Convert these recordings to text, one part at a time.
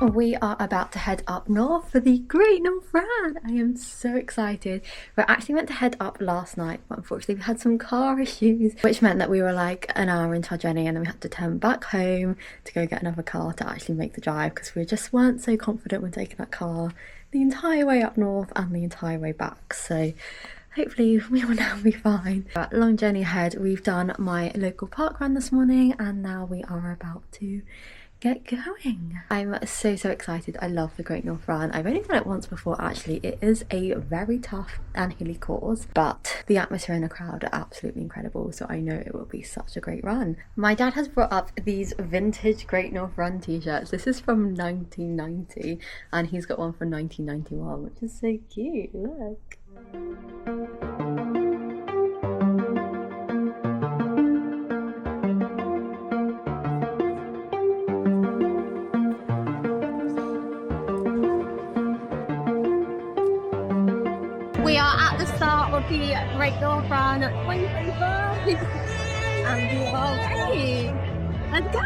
We are about to head up north for the Great North Run. I am so excited. We actually meant to head up last night, but unfortunately we had some car issues, which meant that we were like an hour into our journey and then we had to turn back home to go get another car to actually make the drive because we just weren't so confident when taking that car the entire way up north and the entire way back. So hopefully we will now be fine. But long journey ahead. We've done my local park run this morning and now we are about to get going. I'm so excited. I love the Great North Run. I've only done it once before actually. It is a very tough and hilly course, but the atmosphere and the crowd are absolutely incredible, so I know it will be such a great run. My dad has brought up these vintage Great North Run t-shirts. This is from 1990 and he's got one from 1991, which is so cute. Look. We are at the start of the Great North Run at 2025 and we are ready. Let's go!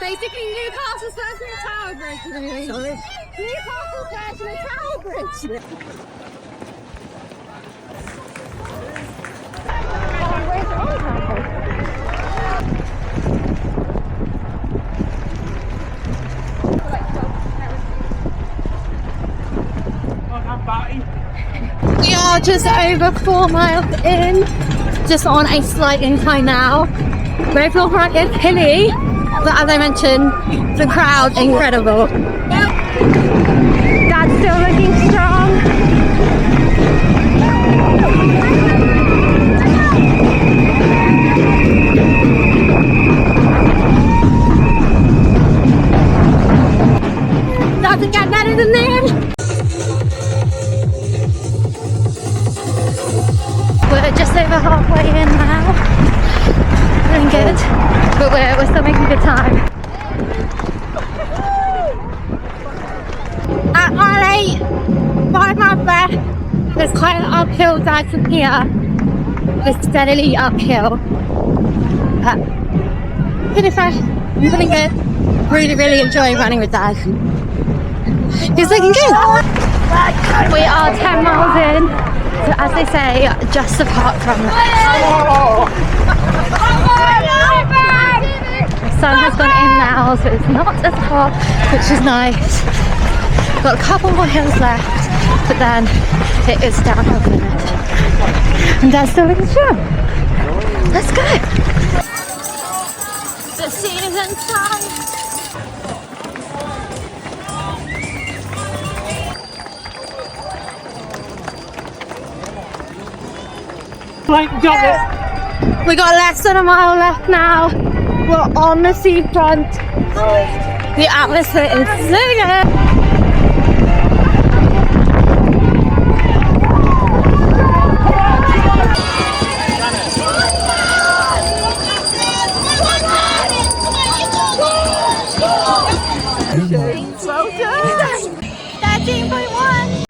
Basically Newcastle's version of Tower Bridge, really. Sorry? Newcastle's version of Tower Bridge. Where's the old Tower Bridge? We are just over 4 miles in, just on a slight incline now. Great North Run is hilly, but as I mentioned, the crowd incredible. Dad's still looking strong. Doesn't get better than this. We're just over halfway in now. Doing good, but we're still making good time. At R8, 5 miles left. There's quite an uphill drive from here. It's steadily uphill. Pretty fresh, I'm feeling good. Really enjoying running with Dad. He's looking good. We are 10 miles in, so as they say, just apart from that. The sun has gone in now, so it's not as hot, which is nice. Got a couple more hills left, but then it is downhill from it. And Dad's still looking strong. Let's go! The season sun. We got less than a mile left now. We're on the seafront. The atmosphere is so good. So good. 13.1.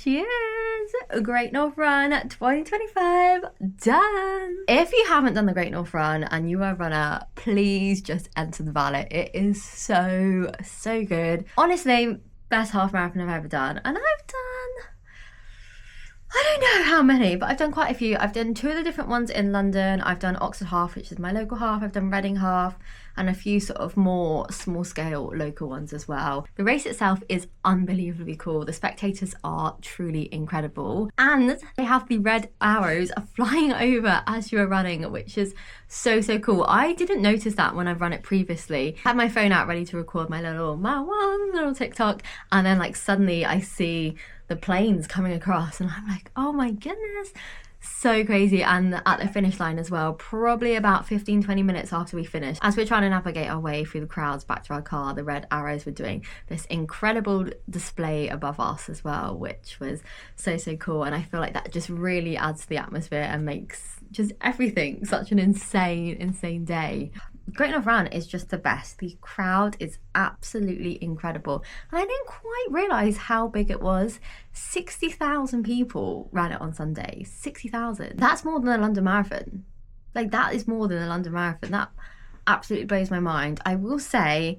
She is! Great North Run 2025 done! If you haven't done the Great North Run and you are a runner, please just enter the ballot. It is so good. Honestly, best half marathon I've ever done. And I've done, I don't know how many, but I've done quite a few. I've done 2 of the different ones in London. I've done Oxford Half, which is my local half. I've done Reading Half, and a few sort of more small scale local ones as well. The race itself is unbelievably cool. The spectators are truly incredible. And they have the red arrows flying over as you are running, which is so cool. I didn't notice that when I've run it previously. I had my phone out ready to record my little TikTok, and then like suddenly I see the planes coming across and I'm like, oh my goodness, So crazy. And at the finish line as well, probably about 15-20 minutes after we finished, as we're trying to navigate our way through the crowds back to our car, the red arrows were doing this incredible display above us as well, which was so cool. And I feel like that just really adds to the atmosphere and makes just everything such an insane day. Great North Run is just the best. The crowd is absolutely incredible. And I didn't quite realise how big it was. 60,000 people ran it on Sunday. 60,000. That's more than the London Marathon. Like, that is more than the London Marathon. That absolutely blows my mind. I will say,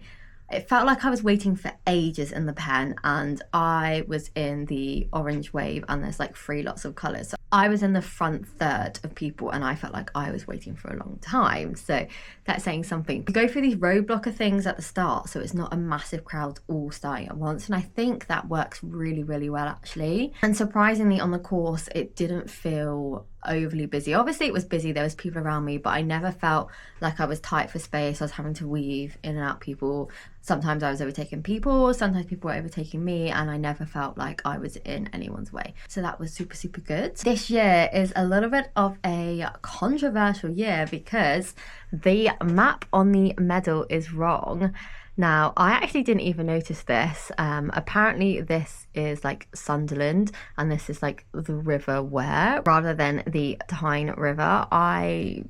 it felt like I was waiting for ages in the pen, and I was in the orange wave, and there's like 3 lots of colours. So I was in the front third of people, and I felt like I was waiting for a long time. So that's saying something. We go through these roadblocker things at the start, so it's not a massive crowd all starting at once. And I think that works really well, actually. And surprisingly, on the course, it didn't feel overly busy. Obviously it was busy, there was people around me, but I never felt like I was tight for space. I was having to weave in and out people. Sometimes I was overtaking people, sometimes people were overtaking me, and I never felt like I was in anyone's way. So that was super good. This year is a little bit of a controversial year because the map on the medal is wrong. Now, I actually didn't even notice this. Apparently this is like Sunderland, and this is like the River Ware rather than the Tyne River. I'm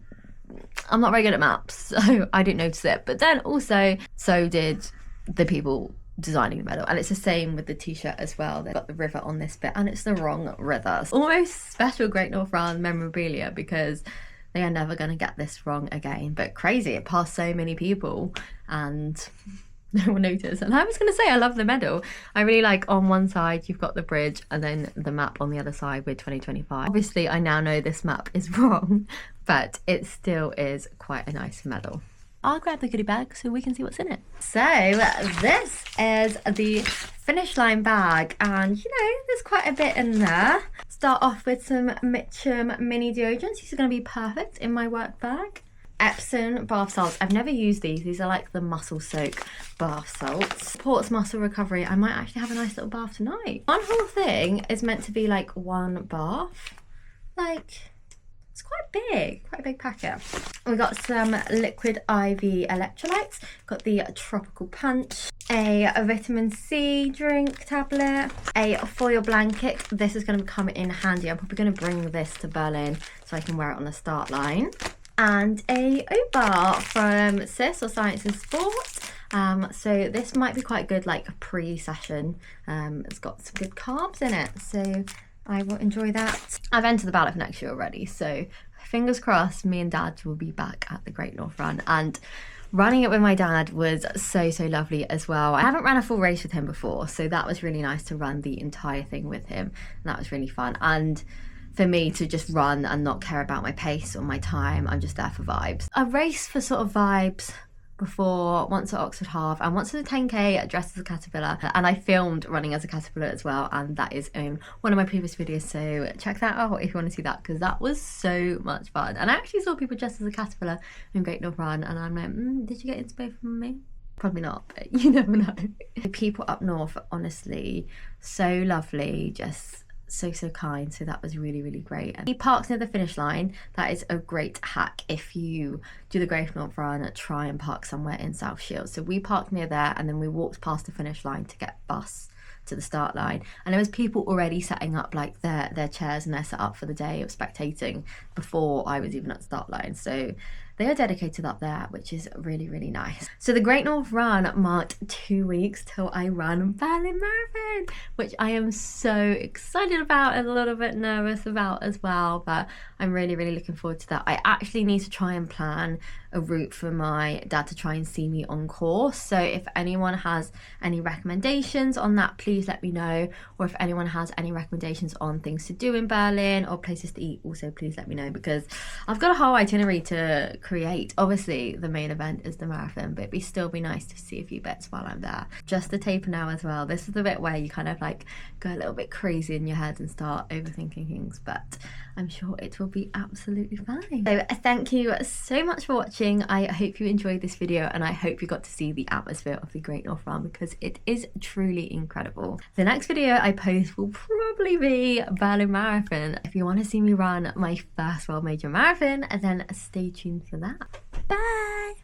not very good at maps, so I didn't notice it. But then also, so did the people designing the medal. And it's the same with the t-shirt as well. They've got the river on this bit, and it's the wrong river. It's almost special Great North Run memorabilia, because they are never going to get this wrong again. But crazy, it passed so many people and no one noticed. And I was going to say, I love the medal. I really like, on one side you've got the bridge and then the map on the other side with 2025. Obviously I now know this map is wrong, but it still is quite a nice medal. I'll grab the goodie bag so we can see what's in it. So this is the finish line bag, and you know, there's quite a bit in there. Start off with some Mitchum mini deodorants. These are going to be perfect in my work bag. Epsom bath salts. I've never used these. These are like the muscle soak bath salts. Supports muscle recovery. I might actually have a nice little bath tonight. One whole thing is meant to be like one bath. Like, it's quite a big packet. We got some liquid IV electrolytes. Got the tropical punch, a vitamin C drink tablet, a foil blanket. This is going to come in handy. I'm probably going to bring this to Berlin so I can wear it on the start line. And a oat bar from SIS, or Science and Sport. So this might be quite good, like a pre-session. It's got some good carbs in it, so I will enjoy that. I've entered the ballot for next year already, so fingers crossed me and Dad will be back at the Great North Run. And running it with my dad was so lovely as well. I haven't run a full race with him before, so that was really nice to run the entire thing with him, and that was really fun. And for me to just run and not care about my pace or my time, I'm just there for vibes. I raced for sort of vibes before, once at Oxford Half and once at the 10k dressed as a caterpillar, and I filmed running as a caterpillar as well, and that is in one of my previous videos, so check that out if you want to see that, because that was so much fun. And I actually saw people dressed as a caterpillar in Great North Run, and I'm like, did you get inspired from me? Probably not, but you never know. The people up north are honestly so lovely, just so kind, so that was really great. And he parks near the finish line. That is a great hack if you do the Great North Run. Try and park somewhere in South Shields. So we parked near there, and then we walked past the finish line to get bus to the start line, and there was people already setting up like their chairs and their setup for the day of spectating before I was even at the start line. So they are dedicated up there, which is really nice. So the Great North Run marked 2 weeks till I run Berlin Marathon, which I am so excited about and a little bit nervous about as well, but I'm really looking forward to that. I actually need to try and plan a route for my dad to try and see me on course. So if anyone has any recommendations on that, please let me know. Or if anyone has any recommendations on things to do in Berlin or places to eat, also please let me know, because I've got a whole itinerary to create. Obviously the main event is the marathon, but it'd still be nice to see a few bits while I'm there. Just the taper now as well. This is the bit where you kind of like go a little bit crazy in your head and start overthinking things, but I'm sure it will be absolutely fine. So thank you so much for watching. I hope you enjoyed this video, and I hope you got to see the atmosphere of the Great North Run, because it is truly incredible. The next video I post will probably be Berlin Marathon. If you want to see me run my first world major marathon, then stay tuned for that. Bye!